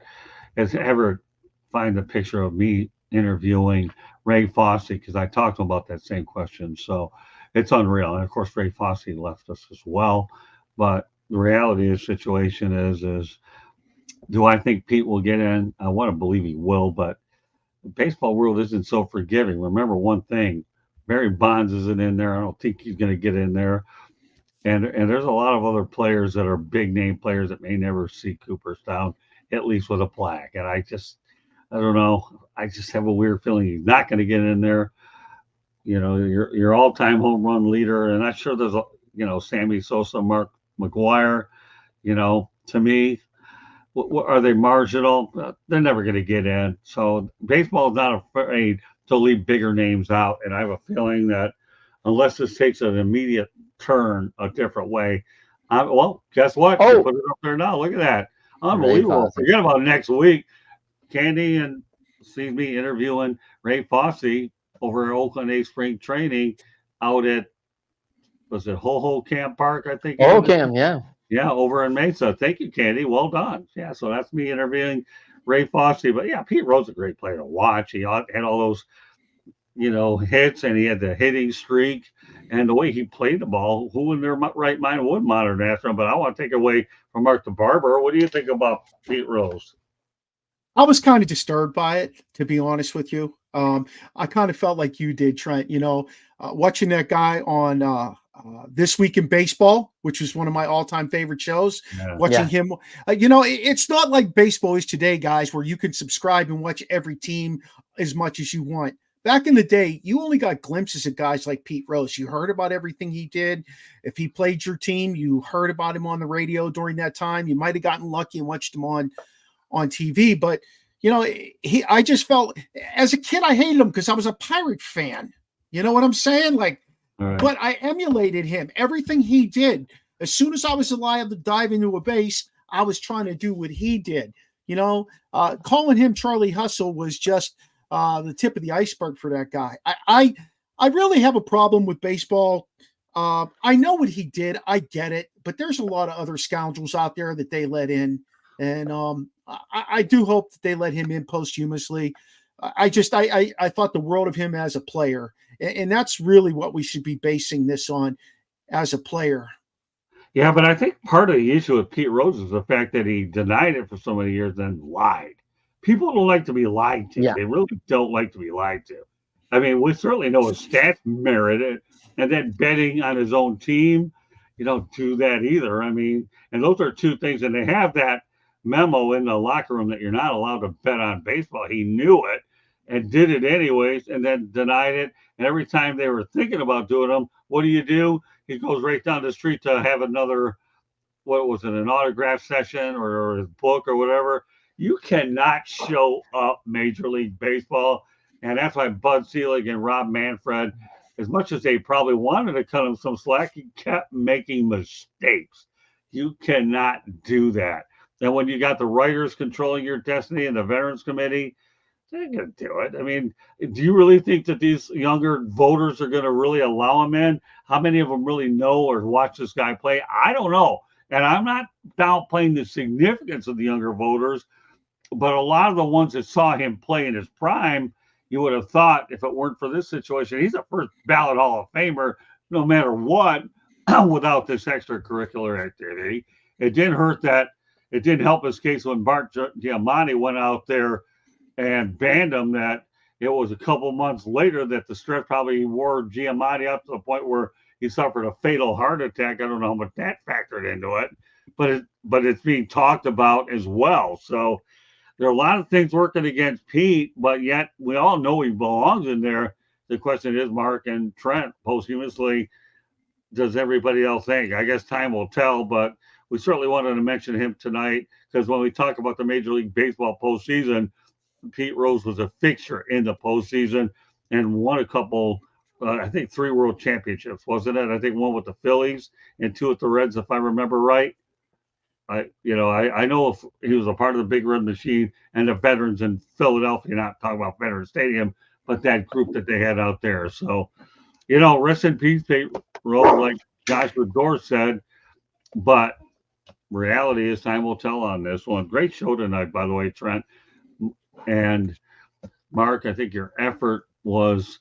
is ever find a picture of me interviewing Ray Fosse, because I talked to him about that same question. So it's unreal. And of course, Ray Fosse left us as well. But the reality of the situation is do I think Pete will get in? I want to believe he will, but the baseball world isn't so forgiving. Remember one thing, Barry Bonds isn't in there. I don't think he's going to get in there. And there's a lot of other players that are big name players that may never see Cooperstown, at least with a plaque. And I don't know. I just have a weird feeling he's not going to get in there. Your all-time home run leader, and I'm sure there's Sammy Sosa, Mark McGuire. To me, are they marginal? They're never going to get in. So baseball is not afraid to leave bigger names out. And I have a feeling that unless this takes an immediate turn a different way, guess what? Oh. Put it up there now. Look at that. Unbelievable. Forget about next week. Candy and sees me interviewing Ray Fosse over at Oakland A spring training out at, was it Ho-Ho-Cam Park, I think? Ho-Ho-Cam, yeah. Yeah, over in Mesa. Thank you, Candy. Well done. Yeah, so that's me interviewing Ray Fosse. But yeah, Pete Rose is a great player to watch. He had all those, hits, and he had the hitting streak. And the way he played the ball, who in their right mind would modern after him? But I want to take away from Mark the Barber. What do you think about Pete Rose? I was kind of disturbed by it, to be honest with you. I kind of felt like you did, Trent. Watching that guy on This Week in Baseball, which was one of my all-time favorite shows. Yeah. Watching him, it's not like baseball is today, guys, where you can subscribe and watch every team as much as you want. Back in the day, you only got glimpses of guys like Pete Rose. You heard about everything he did. If he played your team, you heard about him on the radio during that time. You might have gotten lucky and watched him on TV. But, I just felt, as a kid, I hated him because I was a Pirate fan. You know what I'm saying? Like, right. But I emulated him. Everything he did. As soon as I was allowed to dive into a base, I was trying to do what he did. Calling him Charlie Hustle was just the tip of the iceberg for that guy. I really have a problem with baseball. I know what he did. I get it. But there's a lot of other scoundrels out there that they let in. And I do hope that they let him in posthumously. I thought the world of him as a player. And that's really what we should be basing this on, as a player. Yeah, but I think part of the issue with Pete Rose is the fact that he denied it for so many years and lied. People don't like to be lied to. Yeah. They really don't like to be lied to. I mean, we certainly know his stats merit it, and then betting on his own team, you don't do that either. I mean, and those are two things, and they have that memo in the locker room that you're not allowed to bet on baseball. He knew it and did it anyways, and then denied it. And every time they were thinking about doing them, what do? He goes right down the street to have another, what was it, an autograph session or his book or whatever. You cannot show up Major League Baseball. And that's why Bud Selig and Rob Manfred, as much as they probably wanted to cut him some slack, he kept making mistakes. You cannot do that. And when you got the writers controlling your destiny and the Veterans Committee, they're going to do it. I mean, do you really think that these younger voters are going to really allow him in? How many of them really know or watch this guy play? I don't know. And I'm not downplaying the significance of the younger voters, but a lot of the ones that saw him play in his prime, you would have thought, if it weren't for this situation, he's a first ballot Hall of Famer, no matter what, without this extracurricular activity. It didn't hurt that. It didn't help his case when Bart Giamatti went out there and banned him, that it was a couple months later that the stress probably wore Giamatti up to the point where he suffered a fatal heart attack. I don't know how much that factored into it, but it's being talked about as well. So there are a lot of things working against Pete, but yet we all know he belongs in there. The question is, Mark and Trent, posthumously, does everybody else think? I guess time will tell, but we certainly wanted to mention him tonight because when we talk about the Major League Baseball postseason, Pete Rose was a fixture in the postseason and won a couple, I think 3 world championships, wasn't it? I think 1 with the Phillies and 2 with the Reds, if I remember right. I know if he was a part of the Big Red Machine and the veterans in Philadelphia, not talking about Veterans Stadium, but that group that they had out there. So, rest in peace, Pete Rose, like Josh Redor said, but reality is time will tell on this one. Great show tonight, by the way, Trent. And Mark, I think your effort was,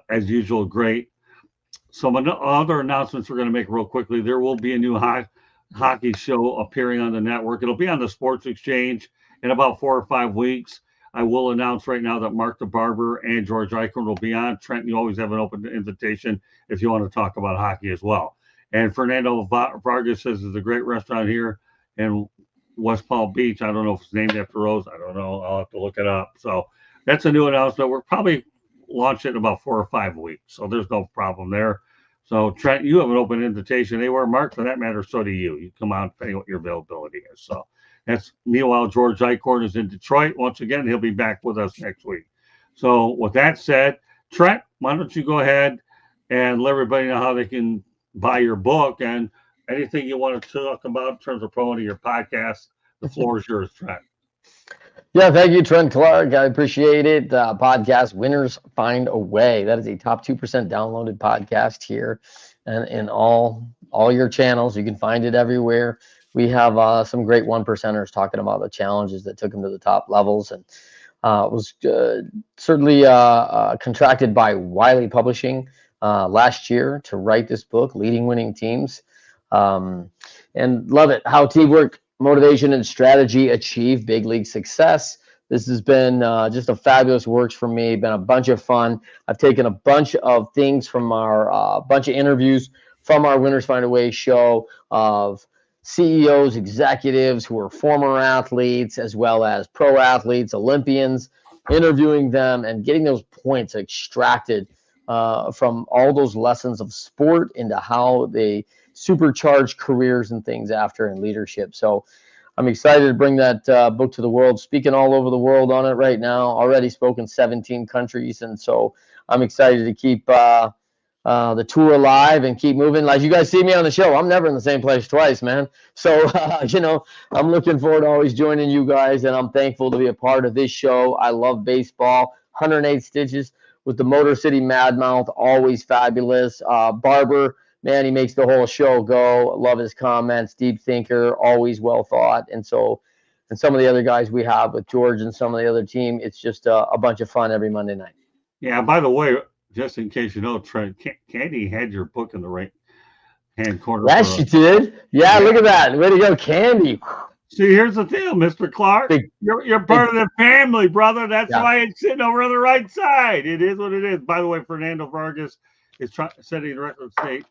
as usual, great. Some other announcements we're going to make real quickly. There will be a new hockey show appearing on the network. It'll be on the Sports Exchange in about 4 or 5 weeks. I will announce right now that Mark the Barber and George Eichhorn will be on. Trent, you always have an open invitation if you want to talk about hockey as well. And Fernando Vargas says there's a great restaurant here in West Palm Beach. I don't know if it's named after Rose. I don't know. I'll have to look it up. So that's a new announcement. We're probably launching it in about 4 or 5 weeks. So there's no problem there. So Trent, you have an open invitation anywhere. Mark, for that matter, so do you. You come out depending what your availability is. So that's meanwhile, George Eichhorn is in Detroit. Once again, he'll be back with us next week. So with that said, Trent, why don't you go ahead and let everybody know how they can buy your book and anything you want to talk about in terms of promoting your podcast. The floor is yours, Trent. Yeah, thank you, Trent Clark. I appreciate it. Podcast Winners Find a Way. That is a top 2% downloaded podcast here and in all your channels. You can find it everywhere. We have some great 1%ers talking about the challenges that took them to the top levels. And it was certainly contracted by Wiley Publishing last year to write this book, Leading Winning Teams. And love it. How teamwork, motivation, and strategy achieve big league success. This has been just a fabulous works for me. Been a bunch of fun. I've taken a bunch of things from our bunch of interviews from our Winners Find a Way show of CEOs, executives who are former athletes, as well as pro athletes, Olympians, interviewing them and getting those points extracted from all those lessons of sport into how they supercharge careers and things after in leadership. So I'm excited to bring that book to the world, speaking all over the world on it right now, already spoken 17 countries. And so I'm excited to keep the tour alive and keep moving. As you guys see me on the show, I'm never in the same place twice, man. So, I'm looking forward to always joining you guys, and I'm thankful to be a part of this show. I love baseball. 108 Stitches with the Motor City Madmouth, always fabulous. Barber, man, he makes the whole show go. Love his comments. Deep thinker, always well thought. And so, and some of the other guys we have with George and some of the other team, it's just a bunch of fun every Monday night. Yeah, by the way, just in case you know, Trent, Candy had your book in the right hand corner. Yes, she did. Yeah, look at that. Way to go, Candy. See, here's the deal, Mr. Clark. You're part of the family, brother. That's why it's sitting over on the right side. It is what it is. By the way, Fernando Vargas is setting the record straight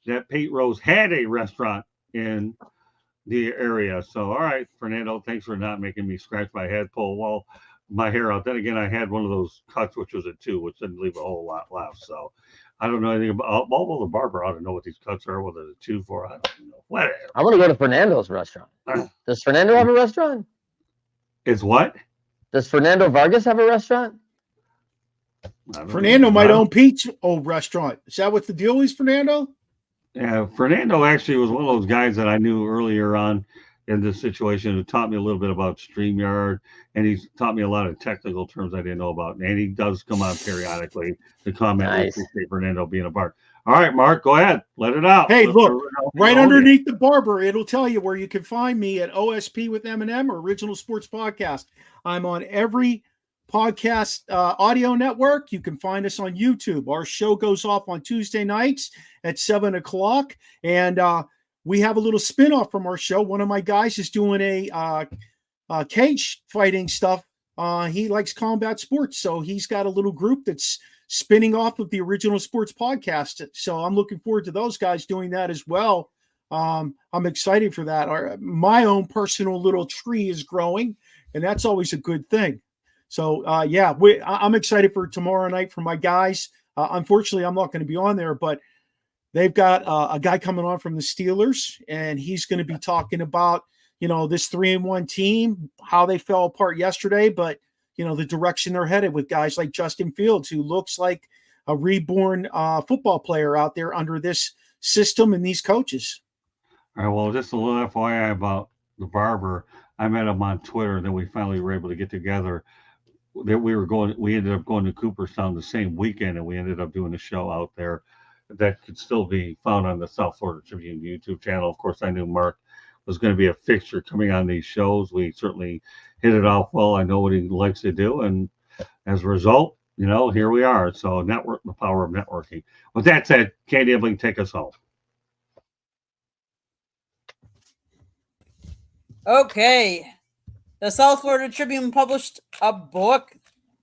that Pete Rose had a restaurant in the area. So, all right, Fernando, thanks for not making me scratch my head, pull my hair out. Then again, I had one of those cuts, which was a 2, which didn't leave a whole lot left. So I don't know anything about the barber. I don't know what these cuts are, whether it's 2 for, I don't know. Whatever. I want to go to Fernando's restaurant. Does Fernando have a restaurant? It's what? Does Fernando Vargas have a restaurant? Fernando might own Pete's old restaurant. Is that what the deal is, Fernando? Yeah, Fernando actually was one of those guys that I knew earlier on in this situation who taught me a little bit about StreamYard, and he's taught me a lot of technical terms I didn't know about. And he does come on periodically to comment. Nice. We appreciate Fernando being a part. All right, Mark, go ahead. Let it out. Hey, look, right underneath the barber, it'll tell you where you can find me at OSP with M&M or Original Sports Podcast. I'm on every podcast audio network. You can find us on YouTube. Our show goes off on Tuesday nights at 7:00, and we have a little spinoff from our show. One of my guys is doing a cage fighting stuff. He likes combat sports, so he's got a little group that's spinning off of the Original Sports Podcast. So I'm looking forward to those guys doing that as well. I'm excited for that. My own personal little tree is growing, and that's always a good thing. So, I'm excited for tomorrow night for my guys. Unfortunately, I'm not going to be on there, but they've got a guy coming on from the Steelers, and he's going to be talking about, this 3-1 team, how they fell apart yesterday, but, the direction they're headed with guys like Justin Fields, who looks like a reborn football player out there under this system and these coaches. All right, well, just a little FYI about the barber. I met him on Twitter, and then we finally were able to get together. We ended up going to Cooperstown the same weekend, and we ended up doing a show out there that could still be found on the South Florida Tribune YouTube channel. Of course, I knew Mark was going to be a fixture coming on these shows. We certainly hit it off well. I know what he likes to do, and as a result, here we are. So the power of networking. With that said, Candy Ebling, take us home. Okay. The South Florida Tribune published a book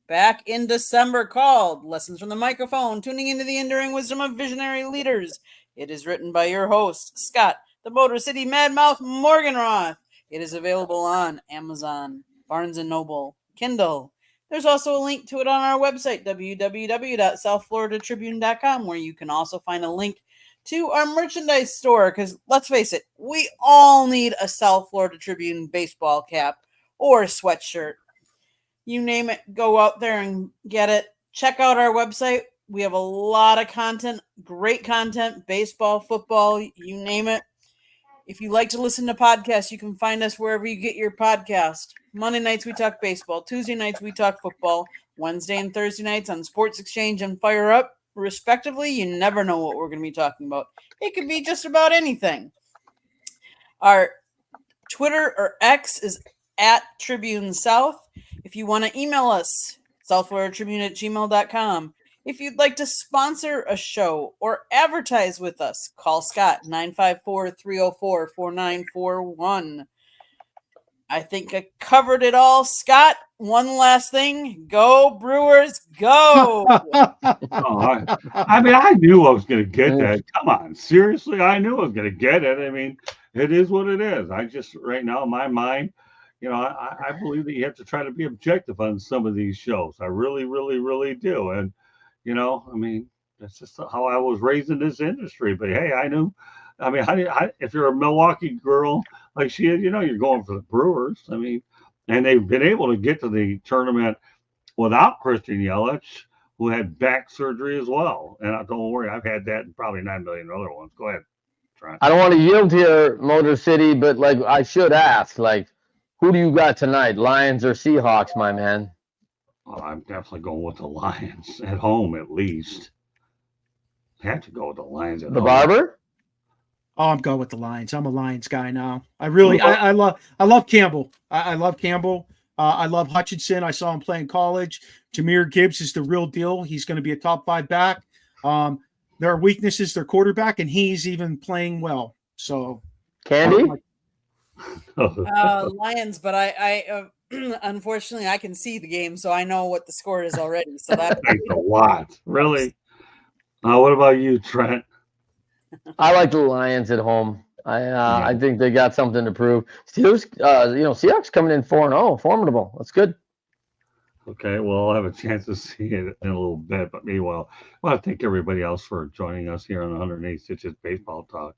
back in December called Lessons from the Microphone, Tuning into the Enduring Wisdom of Visionary Leaders. It is written by your host, Scott, the Motor City Madmouth Morganroth. It is available on Amazon, Barnes & Noble, Kindle. There's also a link to it on our website, www.southfloridatribune.com, where you can also find a link to our merchandise store, because let's face it, we all need a South Florida Tribune baseball cap or sweatshirt. You name it, go out there and get it. Check out our website. We have a lot of content, great content, baseball, football, you name it. If you like to listen to podcasts, you can find us wherever you get your podcast. Monday nights, we talk baseball. Tuesday nights, we talk football. Wednesday and Thursday nights on Sports Exchange and Fire Up, respectively. You never know what we're going to be talking about. It could be just about anything. Our Twitter or X is at Tribune South. If you want to email us, southfloridatribune@gmail.com. If you'd like to sponsor a show or advertise with us, call Scott, 954-304-4941. I think I covered it all. Scott, one last thing. Go Brewers, go! I knew I was going to get that. Come on, seriously, I knew I was going to get it. I mean, it is what it is. I just, right now, in my mind, I believe that you have to try to be objective on some of these shows. I really, really, really do. And, that's just how I was raised in this industry. But, hey, I knew. I mean, if you're a Milwaukee girl like she is, you're going for the Brewers. I mean, and they've been able to get to the tournament without Christian Yelich, who had back surgery as well. And don't worry, I've had that and probably 9 million other ones. Go ahead, Trent. I don't want to yield here, Motor City, but I should ask, who do you got tonight, Lions or Seahawks, my man? Well, I'm definitely going with the Lions at home, at least. I have to go with the Lions at home. The Barber? Oh, I'm going with the Lions. I'm a Lions guy now. I love Campbell. I love Campbell. I love Hutchinson. I saw him play in college. Jahmyr Gibbs is the real deal. He's going to be a top 5 back. Their weakness is their quarterback, and he's even playing well. So, Candy? Lions, but I unfortunately I can see the game, so I know what the score is already. So that thanks a lot, really. What about you, Trent? I like the Lions at home. I think they got something to prove. Steelers, Seahawks coming in 4-0, formidable. That's good. Okay, well, I'll have a chance to see it in a little bit, but meanwhile, I want to thank everybody else for joining us here on 108 Stitches Baseball Talk.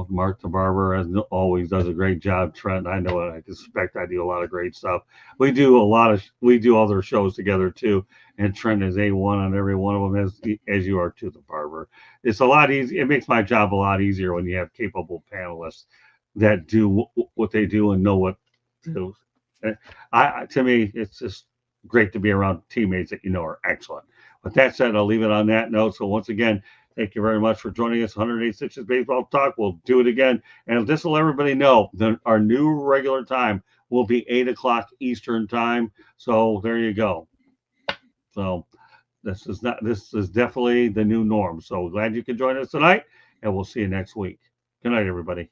Mark the Barber, as always, does a great job. Trent, I know it. I suspect I do a lot of great stuff. We do other shows together too, and Trent is A1 on every one of them, as you are too, the Barber. It's a lot easier. It makes my job a lot easier when you have capable panelists that do what they do and know what to do. To me, it's just great to be around teammates that are excellent. With that said, I'll leave it on that note. So once again, thank you very much for joining us. 108 Stitches Baseball Talk. We'll do it again. And just to let everybody know, our new regular time will be 8 o'clock Eastern time. So there you go. So this is definitely the new norm. So glad you could join us tonight, and we'll see you next week. Good night, everybody.